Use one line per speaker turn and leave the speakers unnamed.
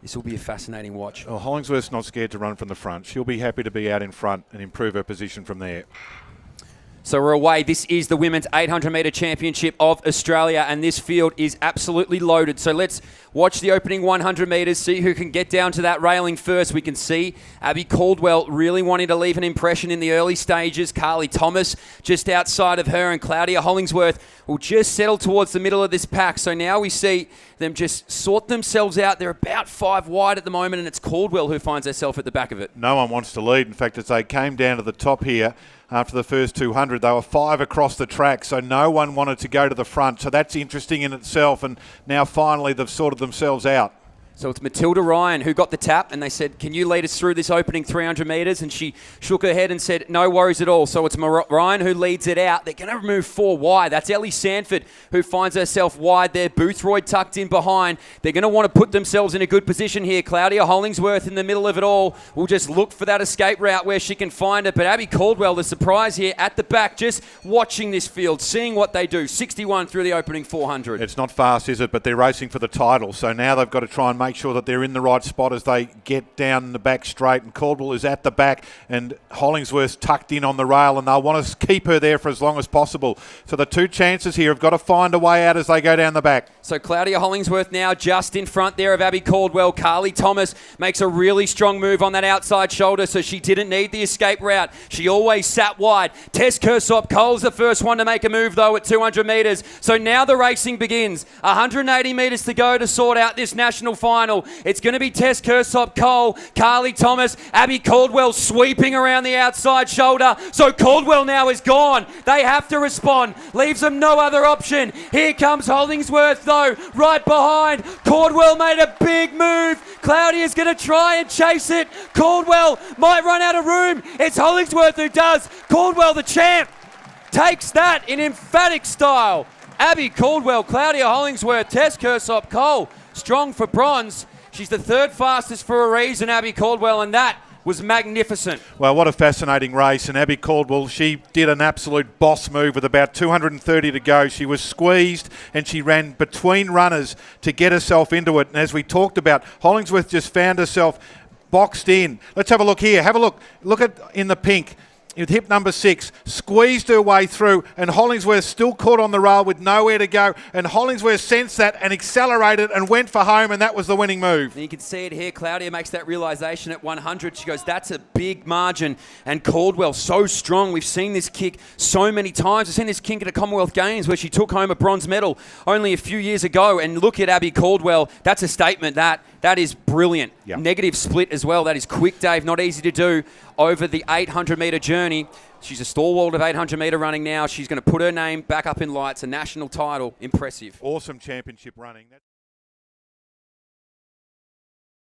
This will be a fascinating watch.
Oh, Hollingsworth's not scared to run from the front. She'll be happy to be out in front and improve her position from there.
So we're away. This is the Women's 800 metre Championship of Australia, and this field is absolutely loaded. So let's watch the opening 100 metres, see who can get down to that railing first. We can see Abbey Caldwell really wanting to leave an impression in the early stages. Carly Thomas just outside of her, and Claudia Hollingsworth will just settle towards the middle of this pack. So now we see them just sort themselves out. They're about 5 wide at the moment, and it's Caldwell who finds herself at the back of it.
No one wants to lead. In fact, as they came down to the top here, after the first 200, they were 5 across the track, so no one wanted to go to the front. So that's interesting in itself, and now finally they've sorted themselves out.
So it's Matilda Ryan who got the tap, and they said, can you lead us through this opening 300 metres? And she shook her head and said, no worries at all. So it's Ryan who leads it out. They're going to move 4 wide. That's Ellie Sanford who finds herself wide there. Boothroyd tucked in behind. They're going to want to put themselves in a good position here. Claudia Hollingsworth in the middle of it all will just look for that escape route where she can find it. But Abbey Caldwell, the surprise here at the back, just watching this field, seeing what they do. 61 through the opening 400.
It's not fast, is it? But they're racing for the title. So now they've got to try and make sure that they're in the right spot as they get down the back straight, and Caldwell is at the back and Hollingsworth's tucked in on the rail, and they'll want to keep her there for as long as possible. So the 2 chances here have got to find a way out as they go down the back.
So Claudia Hollingsworth now just in front there of Abbey Caldwell. Carly Thomas makes a really strong move on that outside shoulder, so she didn't need the escape route. She always sat wide. Tess Kirsopp-Cole's the first one to make a move though at 200 metres. So now the racing begins. 180 metres to go to sort out this national final. It's going to be Tess Kirsopp-Cole, Carly Thomas, Abbey Caldwell sweeping around the outside shoulder. So Caldwell now is gone. They have to respond. Leaves them no other option. Here comes Hollingsworth though, right behind. Caldwell made a big move. Claudia's going to try and chase it. Caldwell might run out of room. It's Hollingsworth who does. Caldwell, the champ, takes that in emphatic style. Abbey Caldwell, Claudia Hollingsworth, Tess Kirsopp-Cole, strong for bronze. She's the 3rd fastest for a reason, Abbey Caldwell, and that was magnificent.
Well, what a fascinating race. And Abbey Caldwell, she did an absolute boss move with about 230 to go. She was squeezed and she ran between runners to get herself into it. And as we talked about, Hollingsworth just found herself boxed in. Let's have a look here. Have a look. Look at in the pink. With hip number 6, squeezed her way through, and Hollingsworth still caught on the rail with nowhere to go, and Hollingsworth sensed that and accelerated and went for home, and that was the winning move.
And you can see it here. Claudia makes that realisation at 100. She goes, that's a big margin. And Caldwell, so strong. We've seen this kick so many times. We've seen this kick at the Commonwealth Games where she took home a bronze medal only a few years ago. And look at Abbey Caldwell. That's a statement. That is brilliant.
Yep.
Negative split as well. That is quick, Dave. Not easy to do over the 800 metre journey. She's a stalwart of 800 metre running now. She's going to put her name back up in lights. A national title. Impressive.
Awesome championship running.